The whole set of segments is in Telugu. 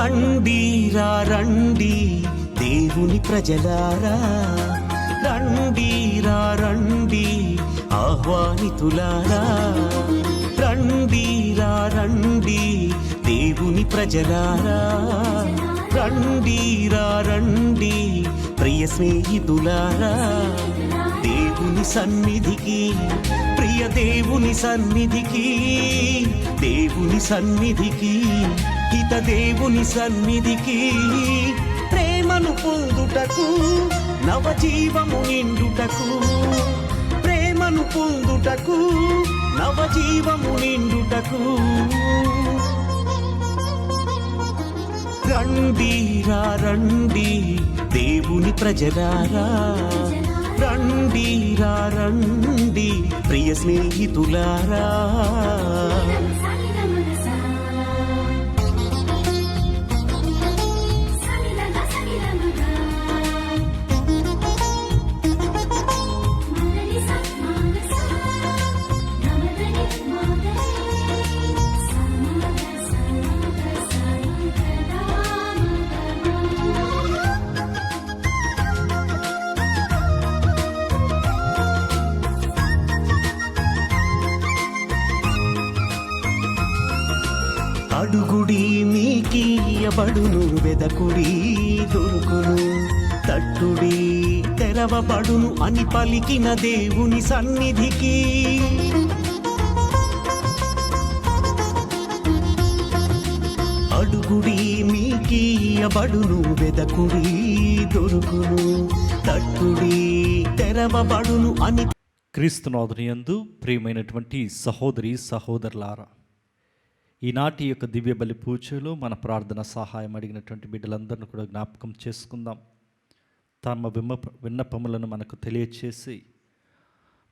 రండిరా రండి దేవుని ప్రజలారా, రండిరా రండి ఆహ్వానితులారా, రండిరా రండి దేవుని ప్రజలారా, రండిరా రండి ప్రియ స్నేహితులారా, దేవుని సన్నిధికి, ప్రియ దేవుని సన్నిధికి, దేవుని సన్నిధికి, హిత దేవుని సన్నిధికి, ప్రేమను పొందుటకు, నవజీవము నిండుటకు, ప్రేమను పొందుటకు, నవజీవము నిండుటకు, రండిరా రండి దేవుని ప్రజలారా, రండిరా రండి ప్రియ స్నేహితులారా. అడుగుడి మీకియబడును, వెదకుడి దొరుకును, తట్టుడి తెరవబడును అని పలికిన దేవుని సన్నిధికి, అడుగుడి మీకియబడును, వెదకుడి దొరుకును, తట్టుడి తెరవబడును అని. క్రీస్తునాథునియందు ప్రియమైనటువంటి సహోదరి సహోదరులారా, ఈనాటి యొక్క దివ్య బలి పూజలో మన ప్రార్థన సహాయం అడిగినటువంటి బిడ్డలందరినీ కూడా జ్ఞాపకం చేసుకుందాం. తమ విన్నపములను మనకు తెలియచేసి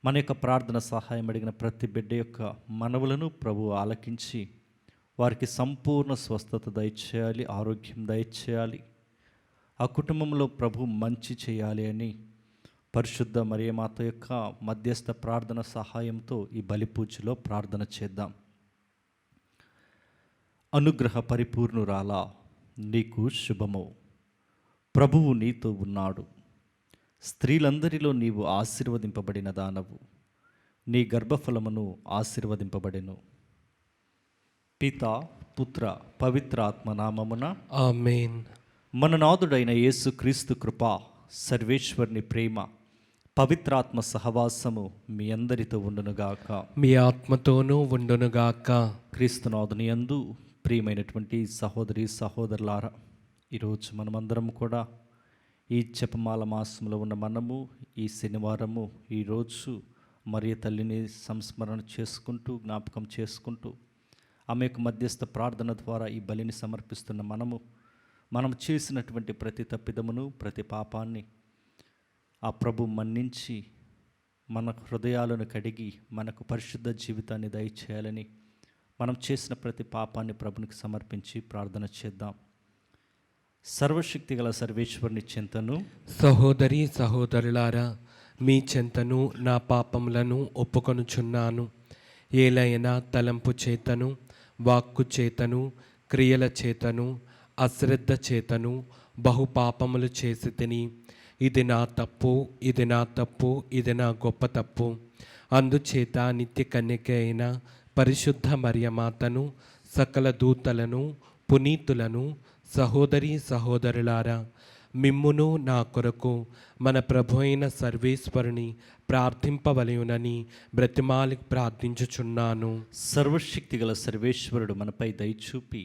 మన యొక్క ప్రార్థన సహాయం అడిగిన ప్రతి బిడ్డ యొక్క మనవులను ప్రభు ఆలకించి వారికి సంపూర్ణ స్వస్థత దయచేయాలి, ఆరోగ్యం దయచేయాలి, ఆ కుటుంబంలో ప్రభు మంచి చేయాలి అని పరిశుద్ధ మరియమాత యొక్క మధ్యస్థ ప్రార్థన సహాయంతో ఈ బలి పూజలో ప్రార్థన చేద్దాం. అనుగ్రహ పరిపూర్ణురాలా, నీకు శుభము, ప్రభువు నీతో ఉన్నాడు, స్త్రీలందరిలో నీవు ఆశీర్వదింపబడిన దానవు, నీ గర్భఫలమును ఆశీర్వదింపబడెను. పిత పుత్ర పవిత్ర ఆత్మనామమున ఆమేన్. మన నాథుడైన యేసు క్రీస్తు కృప, సర్వేశ్వరుని ప్రేమ, పవిత్రాత్మ సహవాసము మీ అందరితో ఉండునుగాక, మీ ఆత్మతోనూ ఉండునుగాక. క్రీస్తునాథుని యందు ప్రియమైనటువంటి సహోదరి సహోదరులారా, ఈరోజు మనమందరం కూడా ఈ జపమాల మాసంలో ఉన్న మనము ఈ శనివారము ఈరోజు మరియ తల్లిని సంస్మరణ చేసుకుంటూ, జ్ఞాపకం చేసుకుంటూ, ఆమె యొక్క మధ్యస్థ ప్రార్థన ద్వారా ఈ బలిని సమర్పిస్తున్న మనం చేసినటువంటి ప్రతి తప్పిదమును, ప్రతి పాపాన్ని ఆ ప్రభు మన్నించి మన హృదయాలను కడిగి మనకు పరిశుద్ధ జీవితాన్ని దయచేయాలని మనం చేసిన ప్రతి పాపాన్ని ప్రభునికి సమర్పించి ప్రార్థన చేద్దాం. సర్వశక్తి గల సర్వేశ్వరుని చెంతను, సహోదరి సహోదరులారా, మీ చెంతను నా పాపములను ఒప్పుకొనుచున్నాను. ఏలైనా తలంపు చేతను, వాక్కు చేతను, క్రియల చేతను, అశ్రద్ధ చేతను బహుపాపములు చేసి తిని, ఇది నా తప్పు, ఇది నా తప్పు, ఇది నా గొప్ప తప్పు. అందుచేత నిత్య కన్యక అయిన పరిశుద్ధ మరియమాతను, సకల దూతలను, పునీతులను, సహోదరి సహోదరులారా, మిమ్మును నా కొరకు మన ప్రభు అయిన సర్వేశ్వరుని ప్రార్థింపవలయునని బ్రతిమాలి ప్రార్థించుచున్నాను. సర్వశక్తి గల సర్వేశ్వరుడు మనపై దయచూపి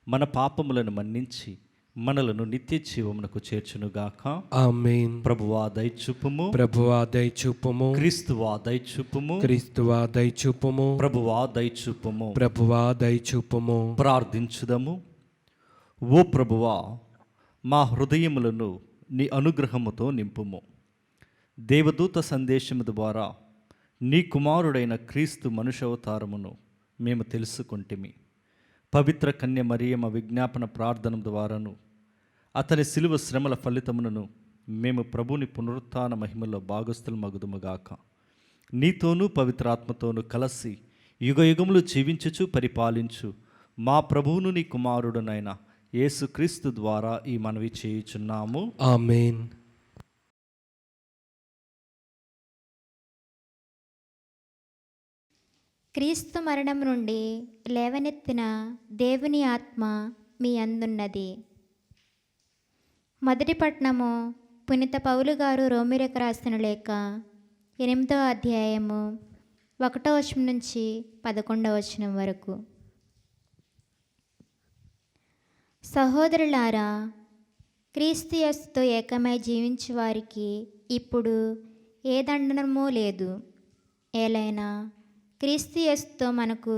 మన పాపములను మన్నించి మనలను నిత్య జీవమునకు చేర్చునుగాక. ఆమేన్. ప్రభువా దయచూపుము, ప్రభువా దయచూపుము, క్రీస్తువా దయచూపుము, క్రీస్తువా దయచూపుము, ప్రభువా దయచూపుము. ప్రభువా దయచూపుము. ప్రార్థించుదము. ఓ ప్రభువా, మా హృదయములను నీ అనుగ్రహముతో నింపుము. దేవదూత సందేశము ద్వారా నీ కుమారుడైన క్రీస్తు మనుష్యావతారమును మేము తెలుసుకొంటిమి. పవిత్ర కన్య మరియమ్మ విజ్ఞాపన ప్రార్థన ద్వారాను అతని శిలువ శ్రమల ఫలితములను మేము ప్రభుని పునరుత్థాన మహిమలో భాగస్థులమగుదుముగాక. నీతోనూ పవిత్రాత్మతోనూ కలసి యుగయుగములు జీవించుచు పరిపాలించు మా ప్రభువును నీ కుమారుడునైన యేసుక్రీస్తు ద్వారా ఈ మనవి చేయుచున్నాము. ఆమేన్. క్రీస్తు మరణం నుండి లేవనెత్తిన దేవుని ఆత్మ మీ అందున్నది. మొదటి పట్టణము పునీత పౌలు గారు రోమిలకు రాసిన లేఖ 8వ అధ్యాయము 1వ వచనం నుంచి 11వ వచనం వరకు. సహోదరులారా, క్రీస్తు యేసుతో ఏకమై జీవించే వారికి ఇప్పుడు ఏ దండనము లేదు. ఏలైనా క్రీస్తు యేసుతో మనకు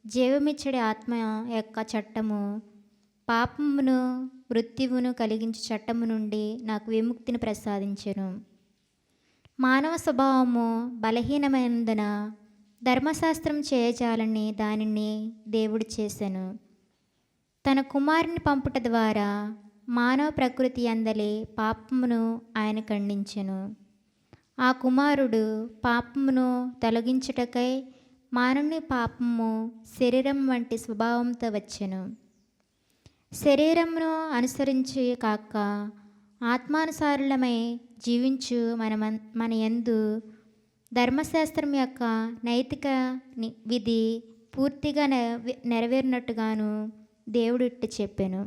జీవమిచ్చడి ఆత్మ యొక్క చట్టము పాపమును మృత్యువును కలిగించే చట్టము నుండి నాకు విముక్తిని ప్రసాదించెను. మానవ స్వభావము బలహీనమైనందున ధర్మశాస్త్రం చేయజాలని దానిని దేవుడు చేసెను. తన కుమారుని పంపుట ద్వారా మానవ ప్రకృతి అందలి పాపమును ఆయన ఖండించెను. ఆ కుమారుడు పాపమును తొలగించుటకై మానవుని పాపము శరీరం వంటి స్వభావంతో వచ్చెను. శరీరమును అనుసరించి కాక ఆత్మానుసారులమై జీవించు మన యందు ధర్మశాస్త్రం యొక్క నైతిక విధి పూర్తిగా నెరవేరినట్టుగాను దేవుడు ఇట్టు చెప్పెను.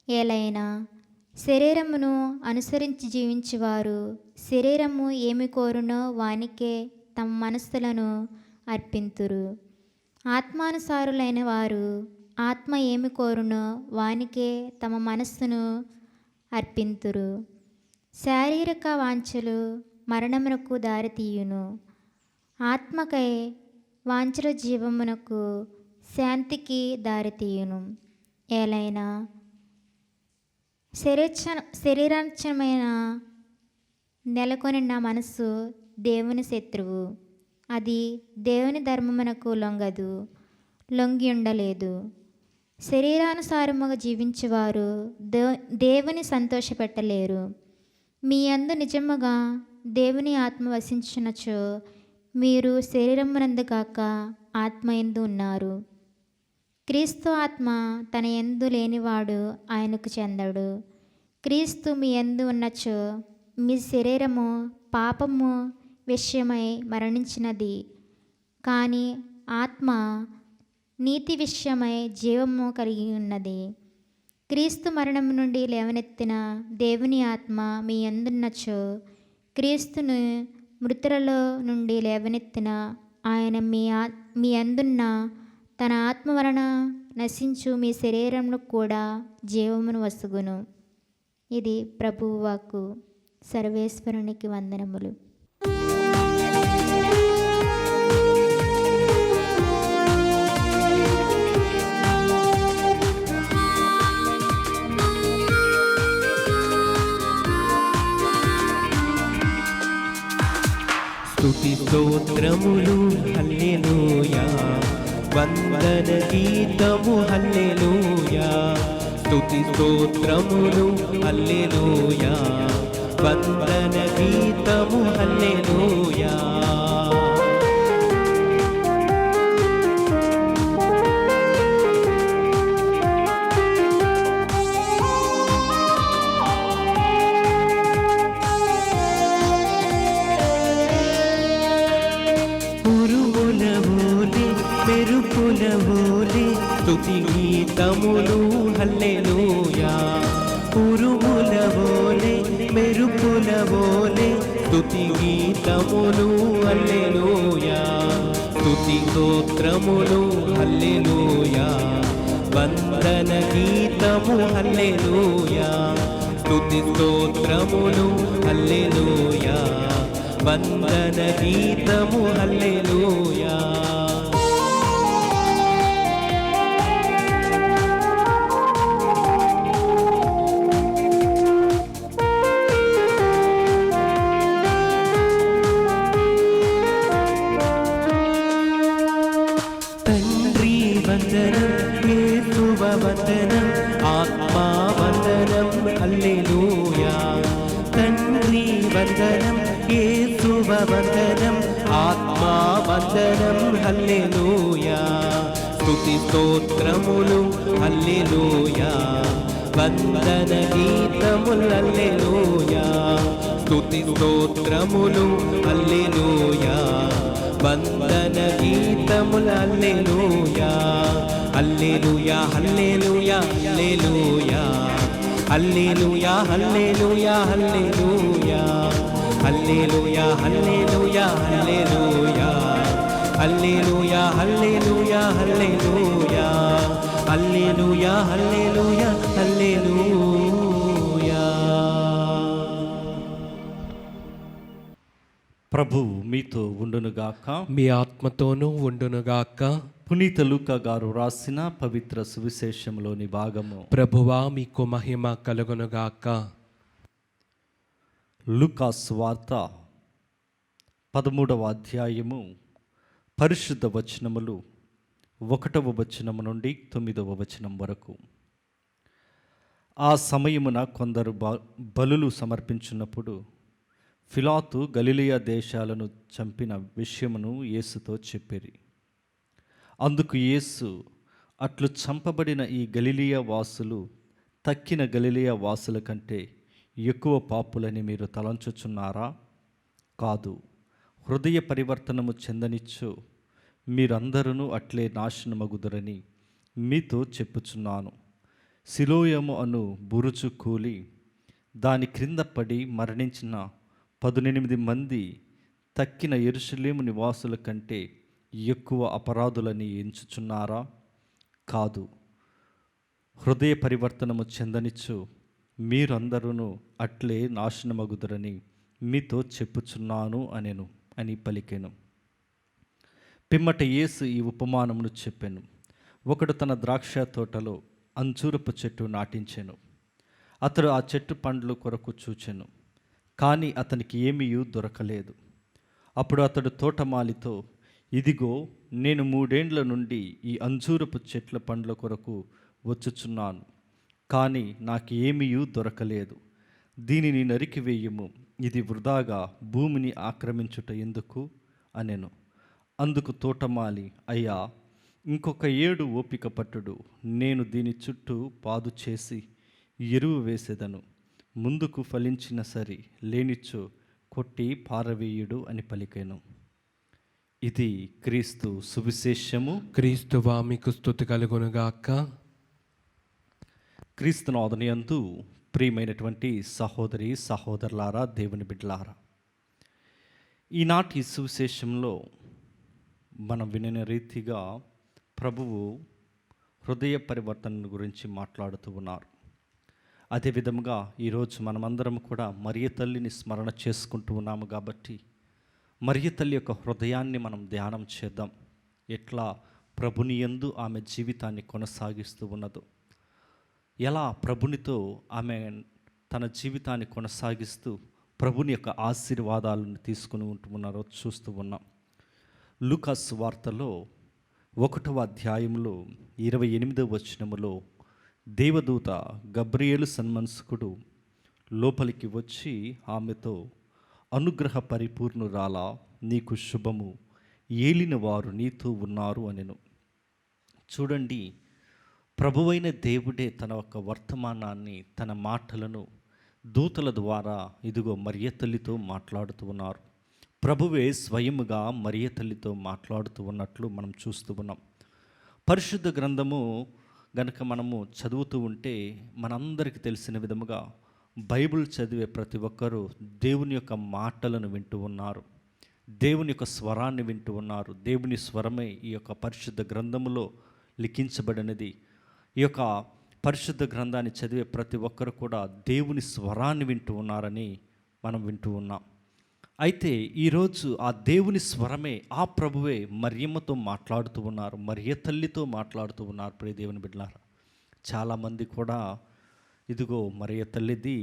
ఏలైనా శరీరమును అనుసరించి జీవించువారు శరీరము ఏమి కోరునో వానికే తమ మనస్సులను అర్పింతురు. ఆత్మానుసారులైన వారు ఆత్మ ఏమి కోరునో వానికే తమ మనస్సును అర్పింతురు. శారీరక వాంఛలు మరణమునకు దారితీయును, ఆత్మకై వాంఛల జీవమునకు శాంతికి దారితీయును. ఏలైనా శరీరాంచమైన నెలకొని నా మనస్సు దేవుని శత్రువు. అది దేవుని ధర్మమునకు లొంగి ఉండలేదు. శరీరానుసారముగా జీవించేవారు దేవుని సంతోషపెట్టలేరు. మీ యందు నిజముగా దేవుని ఆత్మ వసించునచో మీరు శరీరమునందు కాక ఆత్మ యందు ఉన్నారు. క్రీస్తు ఆత్మ తన యందు లేనివాడు ఆయనకు చెందడు. క్రీస్తు మీ యందు ఉన్నచో మీ శరీరము పాపము విషయమై మరణించినది, కానీ ఆత్మ నీతి విషయమై జీవము కలిగి ఉన్నది. క్రీస్తు మరణం నుండి లేవనెత్తిన దేవుని ఆత్మ మీ యందున్నచో క్రీస్తును మృతులలో నుండి లేవనెత్తిన ఆయన మీ యందున్న తన ఆత్మ వలన నశించు మీ శరీరంలో కూడా జీవమును వసుగును. ఇది ప్రభువు వాక్కు. సర్వేశ్వరునికి వందనములు. స్తుతి స్తోత్రములు హల్లెలూయా, వందన గీతము హల్లెలూయా. స్తుతి స్తోత్రములు హల్లెలూయా, వందన గీతము హల్లెలూయా. మెరుపులవోలే స్తుతి గీతములు హల్లెలూయా. ఉరుములవోలే మెరుపులవోలే స్తుతి గీతములు హల్లెలూయా. స్తుతి స్తోత్రములు హల్లెలూయా, వందన గీతము హల్లెలూయా. స్తుతి స్తోత్రములు హల్లెలూయా, వందన గీతము హల్లెలూయా. వందనం ఆత్మా వందనం హల్లెలూయా. తండ్రి వందనం యేసువ వందనం ఆత్మా వందనం హల్లెలూయా. స్తుతి స్తోత్రములు హల్లెలూయా వందన గీతములు హల్లెలూయా స్తుతి స్తోత్రములు హల్లెలూయా వందన గీతములు హల్లెలూయా హల్లెలూయా హల్లెలూయా హల్లెలూయా హల్లెలూయా హల్లెలూయా హల్లెలూయా హల్లెలూయా హల్లెలూయా హల్లెలూయా హల్లెలూయా హల్లెలూయా హల్లెలూయా హల్లెలూయా హల్లెలూయా. ప్రభు మీతో ఉండునుగాక. మీ ఆత్మతోనూ ఉండునుగాక. పునీత లూకా గారు రాసిన పవిత్ర సువిశేషంలోని భాగము. ప్రభువా మీకు మహిమ కలుగునుగాక. లూకా సువార్త 13వ అధ్యాయము పరిశుద్ధ వచనములు 1వ వచనము నుండి 9వ వచనం వరకు. ఆ సమయమున కొందరు బలులు సమర్పించున్నప్పుడు పిలాతు గలిలయ దేశాలను చంపిన విషయమును యేసుతో చెప్పిరి. అందుకు యేసు, అట్లు చంపబడిన ఈ గలిలయ వాసులు తక్కిన గలిలయ వాసుల కంటే ఎక్కువ పాపులని మీరు తలంచుచున్నారా? కాదు, హృదయ పరివర్తనము చెందనిచ్చు మీరందరూ అట్లే నాశనమగుదురని మీతో చెప్పుచున్నాను. సిలోయము అను బురుజు కూలి దాని క్రింద పడి మరణించిన 18 మంది తక్కిన యెరూషలేము నివాసుల కంటే ఎక్కువ అపరాధులని ఎంచుచున్నారా? కాదు, హృదయ పరివర్తనము చెందనిచ్చు మీరందరూ అట్లే నాశనమగుదురని మీతో చెప్పుచున్నాను అని పలికెను. పిమ్మట యేసు ఈ ఉపమానమును చెప్పెను. ఒకడు తన ద్రాక్ష తోటలో అంజూరపు చెట్టు నాటించెను. అతడు ఆ చెట్టు పండ్లు కొరకు చూచెను, కానీ అతనికి ఏమీ దొరకలేదు. అప్పుడు అతడు తోటమాలితో, ఇదిగో, నేను 3 ఏండ్ల నుండి ఈ అంజూరపు చెట్ల పండ్ల కొరకు వచ్చుచున్నాను, కానీ నాకు ఏమీ దొరకలేదు. దీనిని నరికివేయుము, ఇది వృధాగా భూమిని ఆక్రమించుట ఎందుకు అనెను. అందుకు తోటమాలి, అయ్యా, ఇంకొక 7 ఓపిక పట్టుడు, నేను దీని చుట్టూ పాదు చేసి ఎరువు వేసేదను, ముందుకు ఫలించిన సరి, లేనిచో కొట్టి పారవేయుడు అని పలికెను. ఇది క్రీస్తు సువిశేషము. క్రీస్తువా మీకు స్తుతి కలుగునుగాక. క్రీస్తునాథునియందు ప్రియమైనటువంటి సహోదరి సహోదరులారా, దేవుని బిడ్డలారా, ఈనాటి సువిశేషంలో మనం వినిన రీతిగా ప్రభువు హృదయ పరివర్తన గురించి మాట్లాడుతూ ఉన్నారు. అదేవిధంగా ఈరోజు మనమందరం కూడా మరియ తల్లిని స్మరణ చేసుకుంటూ ఉన్నాము కాబట్టి మరియ తల్లి యొక్క హృదయాన్ని మనం ధ్యానం చేద్దాం. ఎట్లా ప్రభుని యందు ఆమె జీవితాన్ని కొనసాగిస్తూ ఉన్నదో, ఎలా ప్రభునితో ఆమె తన జీవితాన్ని కొనసాగిస్తూ ప్రభుని యొక్క ఆశీర్వాదాలను తీసుకుని ఉంటున్నారో చూస్తూ ఉన్నాం. లూకా సువార్తలో 1వ అధ్యాయంలో 28వ వచనములో దేవదూత గబ్రియేలు సన్మనస్కుడు లోపలికి వచ్చి ఆమెతో, అనుగ్రహ పరిపూర్ణురాలా, నీకు శుభము, ఏలిన వారు నీతో ఉన్నారు అనెను. చూడండి, ప్రభువైన దేవుడే తన యొక్క వర్తమానాన్ని, తన మాటలను దూతల ద్వారా ఇదిగో మరియ తల్లితో మాట్లాడుతూ ఉన్నారు. ప్రభువే స్వయముగా మరియ తల్లితో మాట్లాడుతూ ఉన్నట్లు మనం చూస్తూ ఉన్నాం. పరిశుద్ధ గ్రంథము గనక మనము చదువుతూ ఉంటే మనందరికీ తెలిసిన విధముగా బైబిల్ చదివే ప్రతి ఒక్కరూ దేవుని యొక్క మాటలను వింటూ ఉన్నారు, దేవుని యొక్క స్వరాన్ని వింటూ ఉన్నారు. దేవుని స్వరమే ఈ యొక్క పరిశుద్ధ గ్రంథములో లిఖించబడినది. ఈ యొక్క పరిశుద్ధ గ్రంథాన్ని చదివే ప్రతి ఒక్కరు కూడా దేవుని స్వరాన్ని వింటూ ఉన్నారని మనం వింటూ ఉన్నాం. అయితే ఈరోజు ఆ దేవుని స్వరమే, ఆ ప్రభువే మరియమ్మతో మాట్లాడుతూ ఉన్నారు, మరియ తల్లితో మాట్లాడుతూ ఉన్నారు. ప్రియ దేవుని బిడ్డలారా, చాలామంది కూడా ఇదిగో మరియ తల్లిది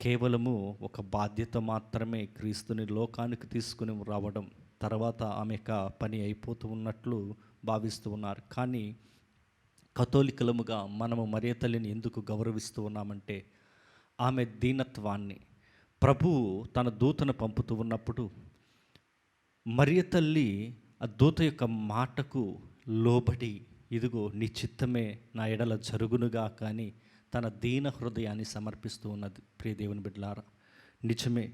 కేవలము ఒక బాధ్యత మాత్రమే, క్రీస్తుని లోకానికి తీసుకుని రావడం, తర్వాత ఆమె పని అయిపోతూ ఉన్నట్లు భావిస్తూ ఉన్నారు. కానీ కథోలికలముగా మనము మరియ తల్లిని ఎందుకు గౌరవిస్తూ ఉన్నామంటే, ఆమె దీనత్వాన్ని, ప్రభువు తన దూతను పంపుతూ ఉన్నప్పుడు మరియ తల్లి ఆ దూత యొక్క మాటకు లోబడి ఇదిగో నీ చిత్తమే నా ఎడల జరుగునుగా కానీ తన దీన హృదయాన్ని సమర్పిస్తూ ఉన్నది. ప్రియ దేవుని బిడ్డలారా, నిజమే.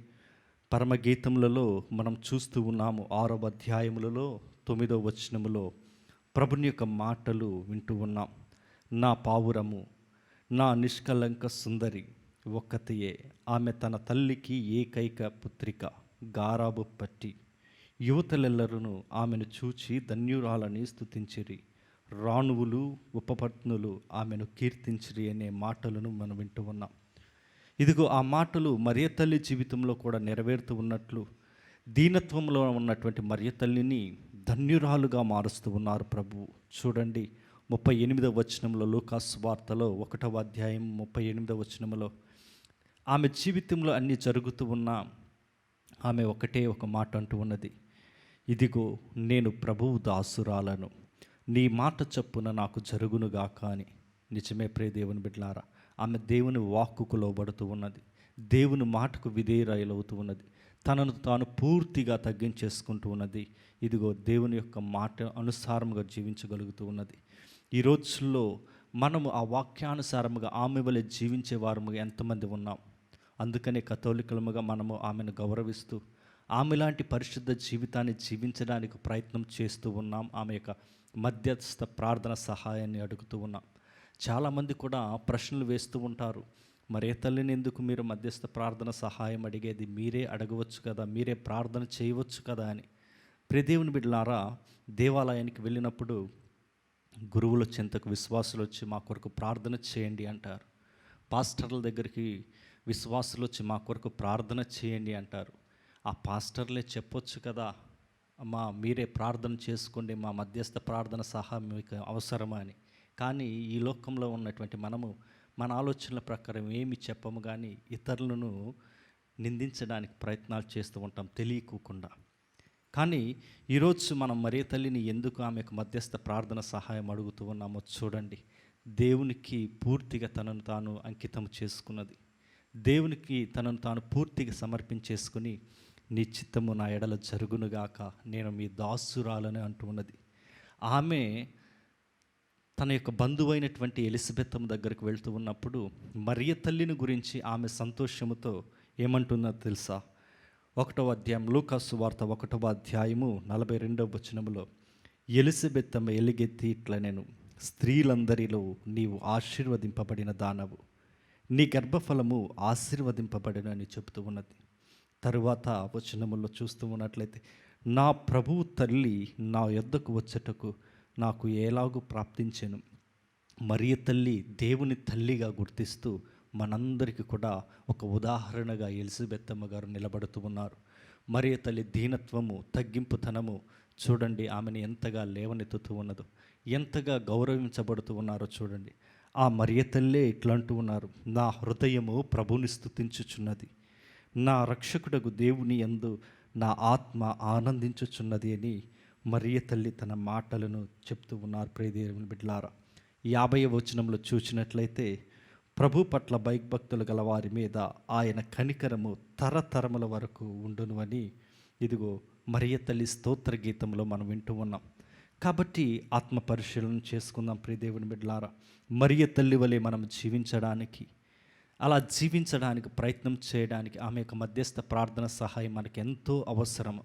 పరమగీతములలో మనం చూస్తూ ఉన్నాము. 6వ అధ్యాయములలో 9వ వచనములో ప్రభుని యొక్క మాటలు వింటూ ఉన్నాం. నా పావురము, నా నిష్కలంక సుందరి ఒక్కతియే, ఆమె తన తల్లికి ఏకైక పుత్రిక, గారాబు పట్టి యువతలెల్లరూ ఆమెను చూచి ధన్యురాలని స్తుతించిరి, రాణువులు ఉపపత్నులు ఆమెను కీర్తించిరి అనే మాటలను మనం వింటూ ఉన్నాం. ఇదిగో ఆ మాటలు మరియ తల్లి జీవితంలో కూడా నెరవేరుతూ ఉన్నట్లు దీనత్వంలో ఉన్నటువంటి మరియ తల్లిని ధన్యురాలుగా మారుస్తూ ఉన్నారు ప్రభువు. చూడండి 38వ వచనంలో, లూకాసు వార్తలో 1వ అధ్యాయం 38వ వచనంలో ఆమె జీవితంలో అన్నీ జరుగుతూ ఉన్నా ఆమె ఒకటే ఒక మాట అంటూ ఉన్నది, ఇదిగో నేను ప్రభువు దాసురాలను, నీ మాట చొప్పున నాకు జరుగునుగాక అని. నిజమే ప్రియ దేవుని బిడ్డలారా, ఆమె దేవుని వాక్కుకు లోబడుతూ ఉన్నది, దేవుని మాటకు విధేయురాలవుతూ ఉన్నది, తనను తాను పూర్తిగా తగ్గించేసుకుంటూ ఉన్నది. ఇదిగో దేవుని యొక్క మాట అనుసారముగా జీవించగలుగుతూ ఉన్నది. ఈ రోజుల్లో మనము ఆ వాక్యానుసారముగా ఆమె వలె జీవించే వారముగా ఎంతమంది ఉన్నాం? అందుకనే కథోలికలముగా మనము ఆమెను గౌరవిస్తూ ఆమె లాంటి పరిశుద్ధ జీవితాన్ని జీవించడానికి ప్రయత్నం చేస్తూ ఉన్నాం. ఆమె యొక్క మధ్యస్థ ప్రార్థన సహాయాన్ని అడుగుతూ ఉన్నాం. చాలామంది కూడా ప్రశ్నలు వేస్తూ ఉంటారు, మరే తల్లిని ఎందుకు మీరు మధ్యస్థ ప్రార్థన సహాయం అడిగేది? మీరే అడగవచ్చు కదా, మీరే ప్రార్థన చేయవచ్చు కదా అని. ప్రియ దేవుని బిడ్డలారా, దేవాలయానికి వెళ్ళినప్పుడు గురువుల చెంతకు విశ్వాసులు వచ్చి మా కొరకు ప్రార్థన చేయండి అంటారు. పాస్టర్ల దగ్గరికి విశ్వాసులు వచ్చి మా కొరకు ప్రార్థన చేయండి అంటారు. ఆ పాస్టర్లే చెప్పొచ్చు కదా, అమ్మా మీరే ప్రార్థన చేసుకోండి, మా మధ్యస్థ ప్రార్థన సహాయం మీకు అవసరమా అని. కానీ ఈ లోకంలో ఉన్నటువంటి మనము మన ఆలోచనల ప్రకారం ఏమి చెప్పము, కానీ ఇతరులను నిందించడానికి ప్రయత్నాలు చేస్తూ ఉంటాం తెలియకుండా. కానీ ఈరోజు మనం మరియ తల్లిని ఎందుకు ఆమెకు మధ్యస్థ ప్రార్థన సహాయం అడుగుతూ ఉన్నామో చూడండి. దేవునికి పూర్తిగా తనను తాను అంకితం చేసుకున్నది, దేవునికి తనను తాను పూర్తిగా సమర్పించేసుకుని, నీ చిత్తము నా ఎడల జరుగునుగాక, నేను మీ దాసురాలని అంటూ ఉన్నది. ఆమె తన యొక్క బంధువైనటువంటి ఎలిజబెత్ దగ్గరికి వెళ్తూ ఉన్నప్పుడు మరియ తల్లిని గురించి ఆమె సంతోషముతో ఏమంటున్నదో తెలుసా? 1వ అధ్యాయం, లూకాసు వార్త 1వ అధ్యాయము 42వ వచనములో, ఎలిజబెత్ ఎలుగెత్తి ఇట్లా, నేను స్త్రీలందరిలో నీవు ఆశీర్వదింపబడిన దానవు, నీ గర్భఫలము ఆశీర్వదింపబడిన అని చెబుతూ ఉన్నది. తరువాత వచనములో చూస్తూ ఉన్నట్లయితే, నా ప్రభువు తల్లి నా యొద్దకు వచ్చటకు నాకు ఎలాగూ ప్రాప్తించెను. మరియ తల్లి దేవుని తల్లిగా గుర్తిస్తూ మనందరికీ కూడా ఒక ఉదాహరణగా ఎలిజబెత్ గారు నిలబడుతూ ఉన్నారు. మరియ తల్లి దీనత్వము, తగ్గింపుతనము చూడండి, ఆమెను ఎంతగా లేవనెత్తుతూ ఉన్నదో, ఎంతగా గౌరవించబడుతూ ఉన్నారో చూడండి. ఆ మరియ తల్లే ఇట్లా అంటూ ఉన్నారు, నా హృదయము ప్రభుని స్తుతించుచున్నది, నా రక్షకుడగు దేవుని యందు నా ఆత్మ ఆనందించుచున్నది అని మరియ తల్లి తన మాటలను చెప్తూ ఉన్నారు. ప్రియ దేవుని బిడ్డలారా, 50వ వచనంలో చూసినట్లయితే, ప్రభు పట్ల భయభక్తులు గల వారి మీద ఆయన కనికరము తరతరముల వరకు ఉండును అని ఇదిగో మరియ తల్లి స్తోత్ర గీతంలో మనం వింటూ ఉన్నాం. కాబట్టి ఆత్మ పరిశీలన చేసుకుందాం ప్రియ దేవుని బిడ్డలారా. మరియ తల్లి వలె మనం జీవించడానికి, అలా జీవించడానికి ప్రయత్నం చేయడానికి ఆమె యొక్క మధ్యస్థ ప్రార్థన సహాయం మనకు ఎంతో అవసరం.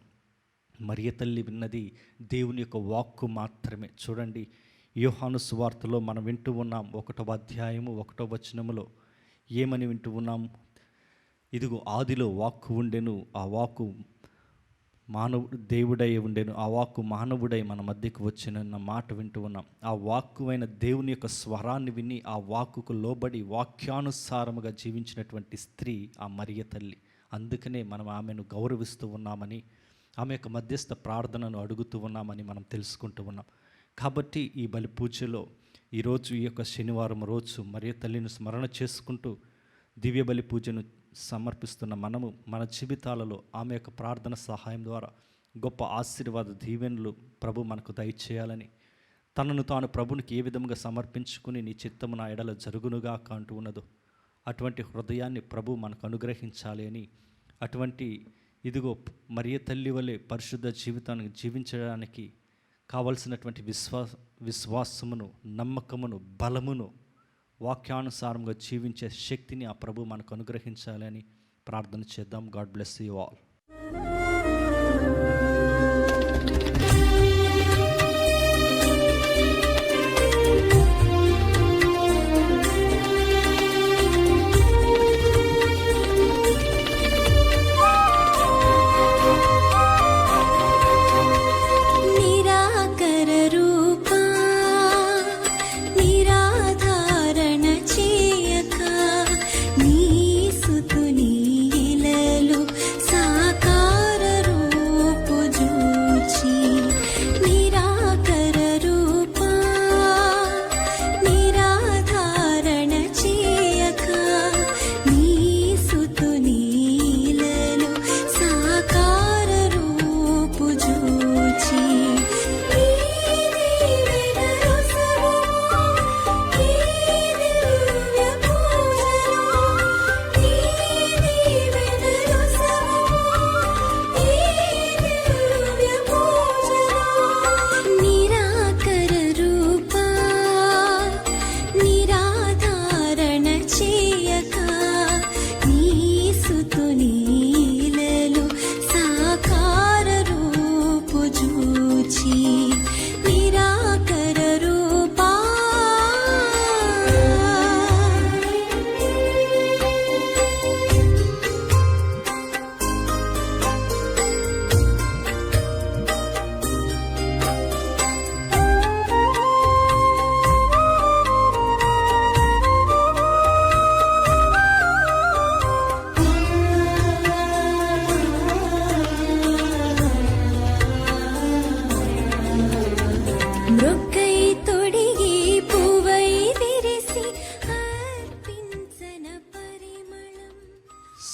మరియ తల్లి విన్నది దేవుని యొక్క వాక్కు మాత్రమే. చూడండి, యోహాను సువార్తలో మనం వింటూ ఉన్నాం 1వ అధ్యాయము 1వ వచనములో ఏమని వింటూ ఉన్నాం? ఇదిగో ఆదిలో వాక్కు ఉండెను, ఆ వాక్కు మానవుడు దేవుడై ఉండెను, ఆ వాక్కు మానవుడై మన మధ్యకు వచ్చినన్న మాట వింటూ ఉన్నాం. ఆ వాక్కు అయిన దేవుని యొక్క స్వరాన్ని విని ఆ వాక్కుకు లోబడి వాక్యానుసారముగా జీవించినటువంటి స్త్రీ ఆ మరియ తల్లి. అందుకనే మనం ఆమెను గౌరవిస్తూ ఉన్నామని, ఆమె యొక్క మధ్యస్థ ప్రార్థనను అడుగుతూ ఉన్నామని మనం తెలుసుకుంటూ ఉన్నాం. కాబట్టి ఈ బలి పూజలో ఈరోజు ఈ యొక్క శనివారం రోజు మరియ తల్లిని స్మరణ చేసుకుంటూ దివ్య బలి పూజను సమర్పిస్తున్న మనము మన జీవితాలలో ఆమె యొక్క ప్రార్థన సహాయం ద్వారా గొప్ప ఆశీర్వాద దీవెనలు ప్రభు మనకు దయచేయాలని, తనను తాను ప్రభునికి ఏ విధంగా సమర్పించుకుని నీ చిత్తము నా ఎడల జరుగునుగా అంటూ ఉన్నదో అటువంటి హృదయాన్ని ప్రభు మనకు అనుగ్రహించాలి అని, అటువంటి ఇదిగో మరియ తల్లి వలె పరిశుద్ధ జీవితాన్ని జీవించడానికి కావలసినటువంటి విశ్వాసమును, నమ్మకమును, బలమును, వాక్యానుసారంగా జీవించే శక్తిని ఆ ప్రభు మనకు అనుగ్రహించాలని ప్రార్థన చేద్దాం. God bless you all.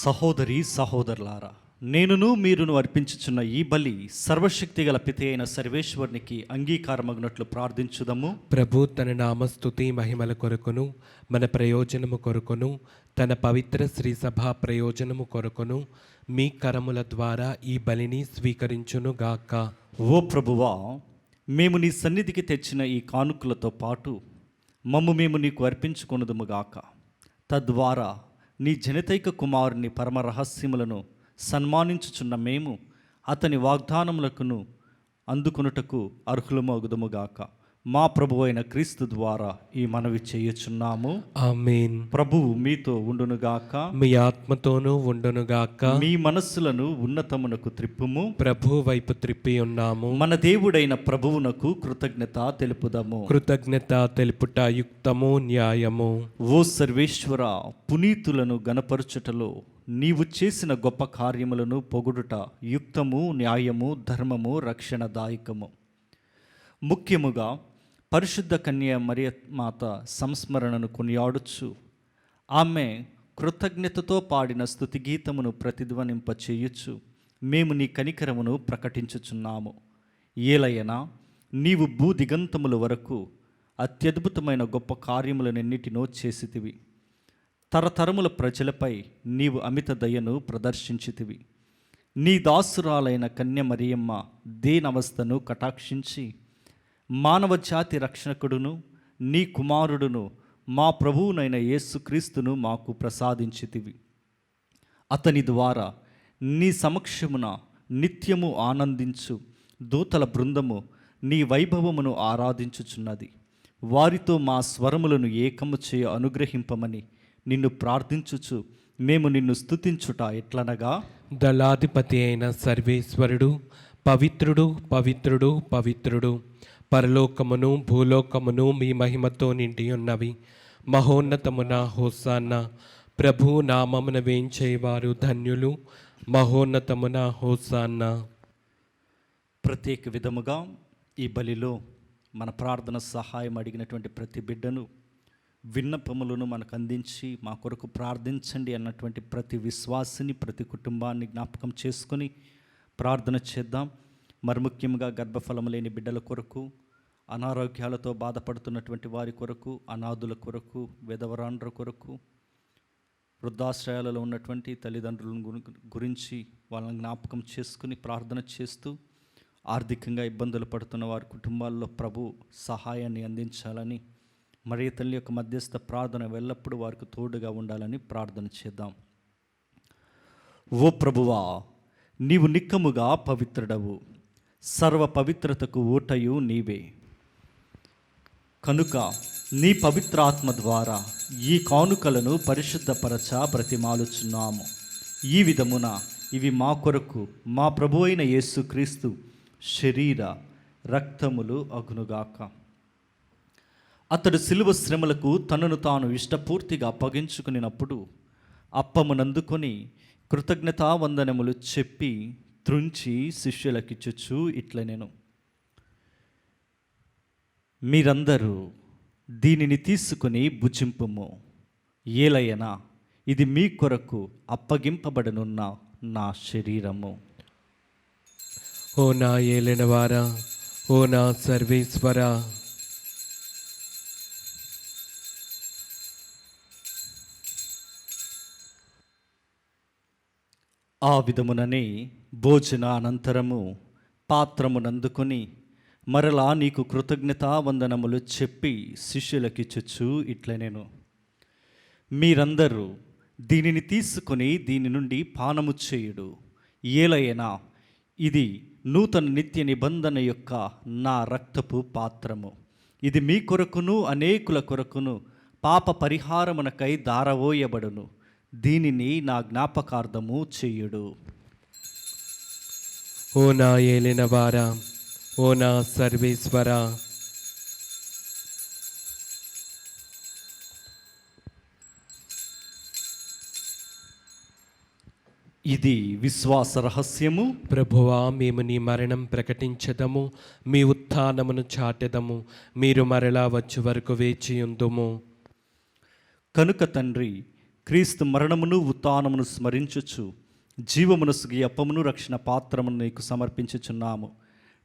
సహోదరి సహోదరులారా, నేనును మీరును అర్పించుచున్న ఈ బలి సర్వశక్తి గల పిత అయిన సర్వేశ్వరునికి అంగీకారమగినట్లు ప్రార్థించుదము. ప్రభు తన నామస్తుతి మహిమల కొరకును మన ప్రయోజనము కొరకును తన పవిత్ర శ్రీ సభా ప్రయోజనము కొరకును మీ కరముల ద్వారా ఈ బలిని స్వీకరించును గాక. ఓ ప్రభువా, మేము నీ సన్నిధికి తెచ్చిన ఈ కానుకలతో పాటు మేము నీకు అర్పించుకొనుదుము గాక. తద్వారా నీ జనితైక కుమారుని పరమ రహస్యములను సన్మానించుచున్న మేము అతని వాగ్దానములకును అందుకొనుటకు అర్హులమగుదుముగాక. మా ప్రభువు అయిన క్రీస్తు ద్వారా ఈ మనవి చేయుచున్నాము. ఆమేన్. ప్రభువు మీతో ఉండునుగాక, మీ ఆత్మతోనూ ఉండునుగాక. మీ మనస్సులను ఉన్నతమునకు త్రిప్పుము. ప్రభు వైపు త్రిప్పి ఉన్నాము. మన దేవుడైన ప్రభువునకు కృతజ్ఞత తెలుపుదము. కృతజ్ఞత తెలుపుట యుక్తము, న్యాయము. ఓ సర్వేశ్వర, పునీతులను గణపరచుటలో నీవు చేసిన గొప్ప కార్యములను పొగుడుట యుక్తము, న్యాయము, ధర్మము, రక్షణదాయకము. ముఖ్యముగా పరిశుద్ధ కన్య మరియ మాత సంస్మరణను కొనియాడుచు ఆమె కృతజ్ఞతతో పాడిన స్తుతి గీతమును ప్రతిధ్వనింప చేయుచు మేము నీ కనికరమును ప్రకటించుచున్నాము. ఏలయనా నీవు భూదిగంతముల వరకు అత్యద్భుతమైన గొప్ప కార్యములనెన్నిటినో చేసితివి. తరతరముల ప్రజలపై నీవు అమిత దయను ప్రదర్శించితివి. నీ దాసురాలైన కన్య మరియమ్మ దీనవస్థను కటాక్షించి మానవ జాతి రక్షకుడును నీ కుమారుడును మా ప్రభువునైన యేసుక్రీస్తును మాకు ప్రసాదించితివి. అతని ద్వారా నీ సమక్షమున నిత్యము ఆనందించు దూతల బృందము నీ వైభవమును ఆరాధించుచున్నది. వారితో మా స్వరములను ఏకము చేయ అనుగ్రహింపమని నిన్ను ప్రార్థించుచు మేము నిన్ను స్తుతించుట ఎట్లనగా, దళాధిపతి అయిన సర్వేశ్వరుడు పవిత్రుడు, పవిత్రుడు, పవిత్రుడు. పరలోకమును భూలోకమును మీ మహిమతో నిండి ఉన్నవి. మహోన్నతమున హోసాన్న. ప్రభు నామమున వేంచేవారు ధన్యులు. మహోన్నతమున హోసాన్న. ప్రత్యేక విధముగా ఈ బలిలో మన ప్రార్థన సహాయం అడిగినటువంటి ప్రతి బిడ్డను, విన్నపములను మనకు అందించి మా కొరకు ప్రార్థించండి అన్నటువంటి ప్రతి విశ్వాసిని, ప్రతి కుటుంబాన్ని జ్ఞాపకం చేసుకొని ప్రార్థన చేద్దాం. మరి ముఖ్యంగా గర్భఫలము లేని బిడ్డల కొరకు, అనారోగ్యాలతో బాధపడుతున్నటువంటి వారి కొరకు, అనాథుల కొరకు, విధవరాండ్ర కొరకు, వృద్ధాశ్రయాలలో ఉన్నటువంటి తల్లిదండ్రుల గురించి వాళ్ళని జ్ఞాపకం చేసుకుని ప్రార్థన చేస్తూ ఆర్థికంగా ఇబ్బందులు పడుతున్న వారి కుటుంబాల్లో ప్రభు సహాయాన్ని అందించాలని, మరియ తల్లి యొక్క మధ్యస్థ ప్రార్థన ఎల్లప్పుడూ వారికి తోడుగా ఉండాలని ప్రార్థన చేద్దాం. ఓ ప్రభువా, నీవు నిక్కముగా పవిత్రుడవు, సర్వ పవిత్రతకు ఊటయు నీవే. కనుక నీ పవిత్రాత్మ ద్వారా ఈ కానుకలను పరిశుద్ధపరచ బ్రతిమాలుచున్నాము. ఈ విధమున ఇవి మా కొరకు మా ప్రభు అయిన యేసుక్రీస్తు శరీర రక్తములు అగునుగాక. అతడు శిలువ శ్రమలకు తనను తాను ఇష్టపూర్తిగా అప్పగించుకునినప్పుడు అప్పమునందుకొని కృతజ్ఞతావందనములు చెప్పి త్రుంచి శిష్యులకిచ్చుచు ఇట్లనెను, మీరందరూ దీనిని తీసుకుని భుజింపుము. ఏలయనా ఇది మీ కొరకు అప్పగింపబడనున్న నా శరీరము. ఓ నా ఏలినవారా, ఓ నా సర్వేశ్వరా, ఆ విధముననే భోజన అనంతరము పాత్రమునందుకొని మరలా నీకు కృతజ్ఞతావందనములు చెప్పి శిష్యులకిచ్చుచు ఇట్లనెను, మీరందరూ దీనిని తీసుకొని దీని నుండి పానము చేయుడు. ఏలయనా ఇది నూతన నిత్య నిబంధన యొక్క నా రక్తపు పాత్రము. ఇది మీ కొరకును అనేకుల కొరకును పాప పరిహారమునకై దారవోయబడును. దీనిని నా జ్ఞాపకార్థము చేయుడు. ఓ నా ఏలినవారా, ఓ నా సర్వేశ్వరా, ఇది విశ్వాస రహస్యము. ప్రభువా, మేము నీ మరణం ప్రకటించదము, మీ ఉత్థానమును చాటెదము. మీరు మరలా వచ్చే వరకు వేచియుందుము. కనుక తండ్రి, క్రీస్తు మరణమును ఉత్థానమును స్మరించుచు జీవమునసుగి అప్పమును రక్షణ పాత్రమును నీకు సమర్పించుచున్నాము.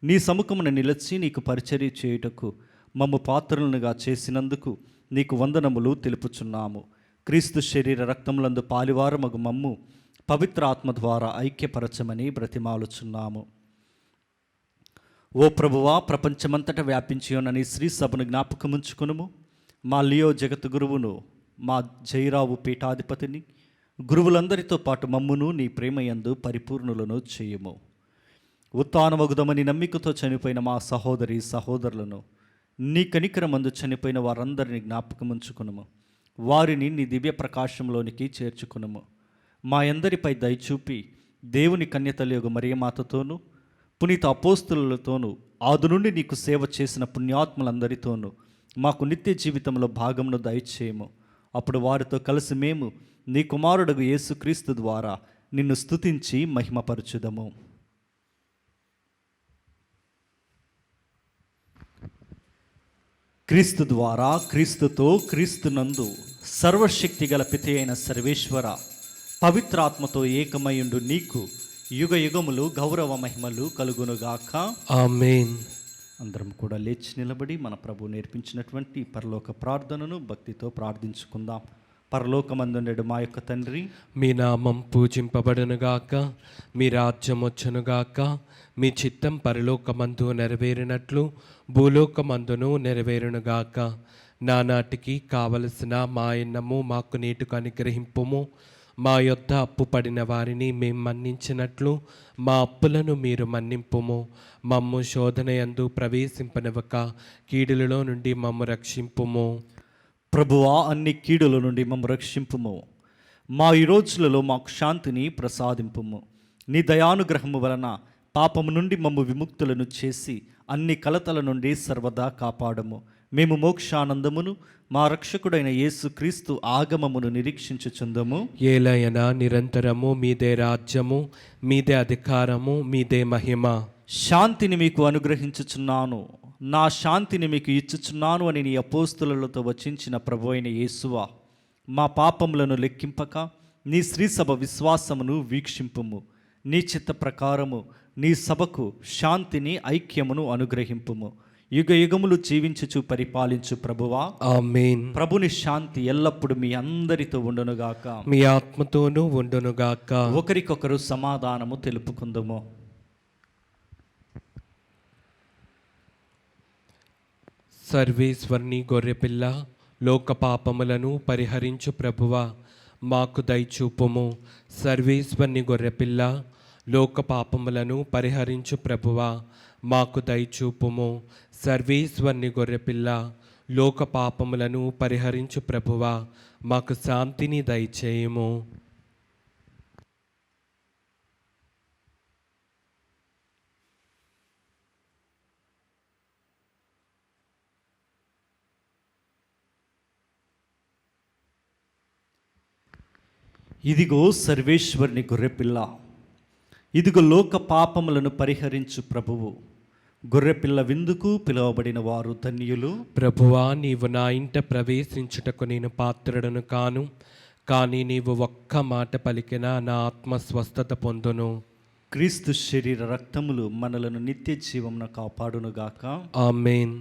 నీ సముఖమున నిలచి నీకు పరిచర్య చేయుటకు మమ్ము పాత్రలుగా చేసినందుకు నీకు వందనములు తెలుపుచున్నాము. క్రీస్తు శరీర రక్తములందు పాలివారమగు మమ్ము పవిత్ర ఆత్మ ద్వారా ఐక్యపరచమని బ్రతిమాలుచున్నాము. ఓ ప్రభువా, ప్రపంచమంతటా వ్యాపించి ఉన్న నీ శ్రీ సభను జ్ఞాపకముంచుకునుము. మా లియో జగత్ గురువును, మా జైరావు పీఠాధిపతిని, గురువులందరితో పాటు మమ్మును నీ ప్రేమయందు పరిపూర్ణులను చేయుము. ఉత్థానమగుదమని నమ్మికతో చనిపోయిన మా సహోదరి సహోదరులను, నీ కనికరమందు చనిపోయిన వారందరినీ జ్ఞాపకముంచుకునుము. వారిని నీ దివ్య ప్రకాశంలోనికి చేర్చుకునుము. మా అందరిపై దయచూపి దేవుని కన్యతలియగు మరియమాతతోనూ పునీత అపోస్తులతోనూ ఆది నుండి నీకు సేవ చేసిన పుణ్యాత్ములందరితోనూ మాకు నిత్య జీవితంలో భాగమును దయచేయము. అప్పుడు వారితో కలిసి మేము నీ కుమారుడగు యేసుక్రీస్తు ద్వారా నిన్ను స్తుతించి మహిమపరచుదము. క్రీస్తు ద్వారా, క్రీస్తుతో, క్రీస్తునందు సర్వశక్తి గల పితి అయిన సర్వేశ్వర, పవిత్రాత్మతో ఏకమయుండు నీకు యుగ యుగములు గౌరవ మహిమలు కలుగునుగాక. ఆమేన్. అందరం కూడా లేచి నిలబడి మన ప్రభు నేర్పించినటువంటి పరలోక ప్రార్థనను భక్తితో ప్రార్థించుకుందాం. పరలోకమందుండెడు మా యొక్క తండ్రి, మీ నామం పూజింపబడునుగాక, మీ రాజ్యం వచ్చునుగాక, మీ చిత్తం పరలోకమందు నెరవేరినట్లు భూలోకమందును నెరవేరునుగాక. నానాటికి కావలసిన మా అన్నము మాకు నేటికి అనుగ్రహింపుము. మా యొద్ద అప్పు పడిన వారిని మేము మన్నించినట్లు మా అప్పులను మీరు మన్నింపుము. మమ్ము శోధనయందు ప్రవేశింపనివ్వక కీడులలో నుండి మమ్ము రక్షింపుము. ప్రభువా, అన్ని కీడుల నుండి మమ్ము రక్షింపుము. మా ఈ రోజులలో మాకు శాంతిని ప్రసాదింపుము. నీ దయానుగ్రహము వలన పాపము నుండి మమ్ము విముక్తులను చేసి అన్ని కలతల నుండి సర్వదా కాపాడము. మేము మోక్షానందమును మా రక్షకుడైన యేసుక్రీస్తు ఆగమమును నిరీక్షించుచుందము. ఏలయన నిరంతరము మీదే రాజ్యము, మీదే అధికారము, మీదే మహిమ. శాంతిని మీకు అనుగ్రహించుచున్నాను, నా శాంతిని మీకు ఇచ్చుచున్నాను అని నీ అపోస్తులతో వచించిన ప్రభు అయిన యేసువా, మా పాపములను లెక్కింపక నీ శ్రీసభ విశ్వాసమును వీక్షింపుము. నీ చిత్త ప్రకారము నీ సభకు శాంతిని, ఐక్యమును అనుగ్రహింపుము. యుగ యుగములు జీవించుచు పరిపాలించు ప్రభువా, ఆమేన్. ప్రభుని శాంతి ఎల్లప్పుడు మీ అందరితో ఉండునుగాక, మీ ఆత్మతోనూ ఉండునుగాక. ఒకరికొకరు సమాధానము తెలుపుకుందుము. సర్వేశ్వర్ని గొర్రెపిల్ల, లోక పాపములను పరిహరించు ప్రభువా, మాకు దయచూపుము. సర్వేశ్వర్ని గొర్రెపిల్ల, లోక పాపములను పరిహరించు ప్రభువా, మాకు దయచూపుము. సర్వేశ్వర్ని గొర్రెపిల్ల, లోక పాపములను పరిహరించు ప్రభువా, మాకు శాంతిని దయచేయము. ఇదిగో సర్వేశ్వరుని గొర్రెపిల్ల, ఇదిగో లోక పాపములను పరిహరించు ప్రభువు. గొర్రెపిల్ల విందుకు పిలువబడిన వారు ధన్యులు. ప్రభువా, నీవు నా ఇంట ప్రవేశించుటకు నేను పాత్రుడను కాను, కానీ నీవు ఒక్క మాట పలికినా నా ఆత్మ స్వస్థత పొందును. క్రీస్తు శరీర రక్తములు మనలను నిత్య జీవమున కాపాడునుగాక. ఆమేన్.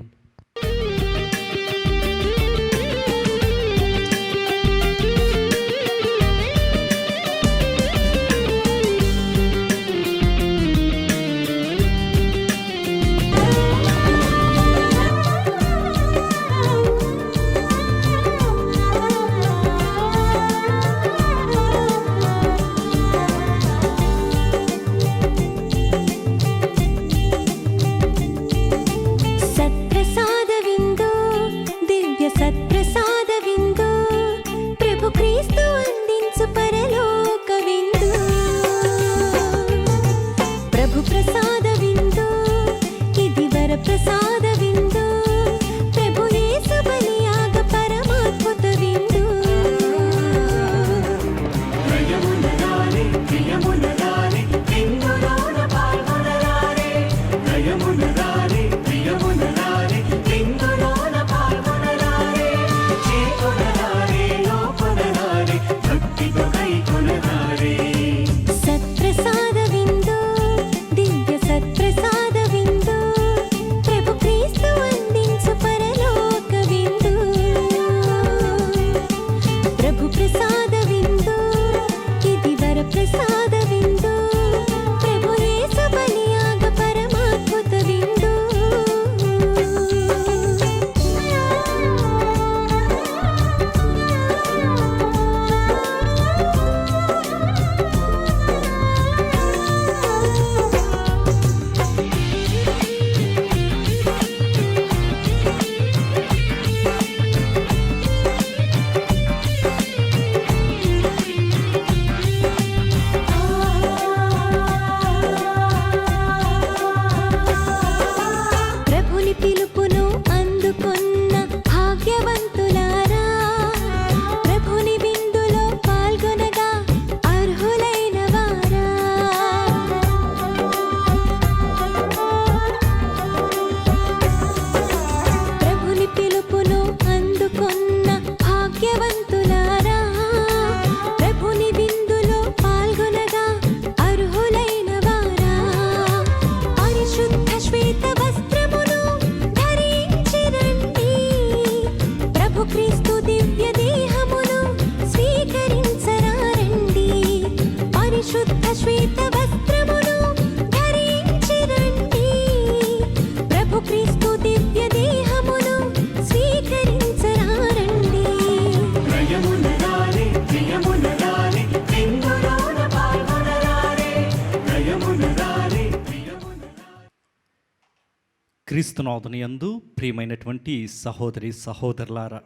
క్రీస్తునాథుని యందు ప్రియమైనటువంటి సహోదరి సహోదరులారా,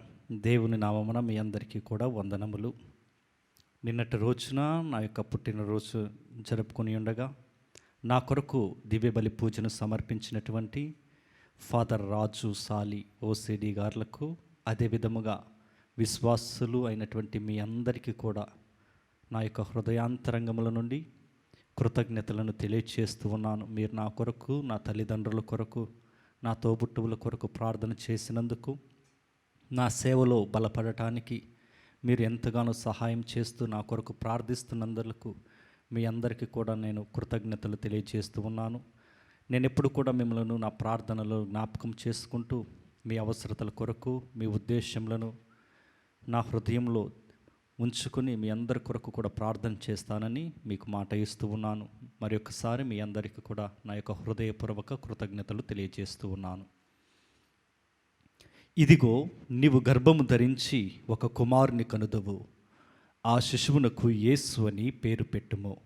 దేవుని నామమున మీ అందరికీ కూడా వందనములు. నిన్నటి రోజున నా యొక్క పుట్టినరోజు జరుపుకొని ఉండగా నా కొరకు దివ్య బలి పూజను సమర్పించినటువంటి ఫాదర్ రాజు సాలి ఓసిడి గారులకు, అదేవిధముగా విశ్వాసులు అయినటువంటి మీ అందరికీ కూడా నా యొక్క హృదయాంతరంగముల నుండి కృతజ్ఞతలను తెలియచేస్తూ ఉన్నాను. మీరు నా కొరకు, నా తల్లిదండ్రుల కొరకు, నా తోబుట్టువుల కొరకు ప్రార్థన చేసినందుకు, నా సేవలో బలపడటానికి మీరు ఎంతగానో సహాయం చేస్తూ నా కొరకు ప్రార్థిస్తున్నందుకు మీ అందరికీ కూడా నేను కృతజ్ఞతలు తెలియజేస్తూ ఉన్నాను. నేను ఎప్పుడు కూడా మిమ్మల్ని నా ప్రార్థనలో జ్ఞాపకం చేసుకుంటూ మీ అవసరతల కొరకు, మీ ఉద్దేశములను నా హృదయంలో ఉంచుకుని మీ అందరి కొరకు కూడా ప్రార్థన చేస్తానని మీకు మాట ఇస్తూ ఉన్నాను. మరి ఒక్కసారి మీ అందరికీ కూడా నా యొక్క హృదయపూర్వక కృతజ్ఞతలు తెలియజేస్తూ ఉన్నాను. ఇదిగో నీవు గర్భము ధరించి ఒక కుమారుని కనుదవు, ఆ శిశువునకు యేసు అని పేరు పెట్టుము.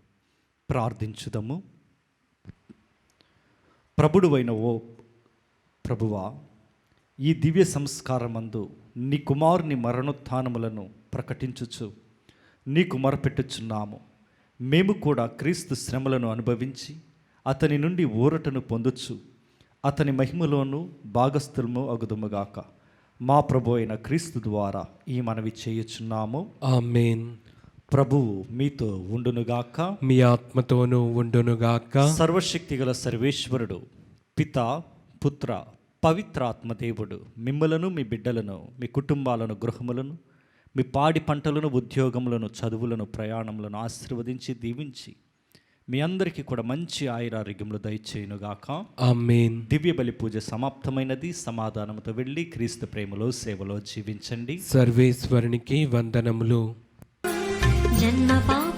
ప్రార్థించుదము. ప్రభుడువైన ఓ ప్రభువా, ఈ దివ్య సంస్కారమందు నీ కుమారుని మరణోత్థానములను ప్రకటించుచు నీకు మొరపెట్టుచున్నాము. మేము కూడా క్రీస్తు శ్రమలను అనుభవించి అతని నుండి ఊరటను పొందుచు అతని మహిమలోను భాగస్థులము అగుదుముగాక. మా ప్రభు అయిన క్రీస్తు ద్వారా ఈ మనవి చేయుచున్నాము. ఆమేన్. ప్రభువు మీతో ఉండునుగాక. మీ ఆత్మతోనూ ఉండునుగాక. సర్వశక్తిగల సర్వేశ్వరుడు పిత, పుత్ర, పవిత్రాత్మ దేవుడు మిమ్మలను, మీ బిడ్డలను, మీ కుటుంబాలను, గృహములను, మీ పాడి పంటలను, ఉద్యోగములను, చదువులను, ప్రయాణములను ఆశీర్వదించి దీవించి మీ అందరికీ కూడా మంచి ఆయురారోగ్యములు దయచేయునుగాక. ఆమేన్. దివ్య బలి పూజ సమాప్తమైనది. సమాధానముతో వెళ్ళి క్రీస్తు ప్రేమలో సేవలో జీవించండి. సర్వేశ్వరునికి వందనములు. జన్మ పాప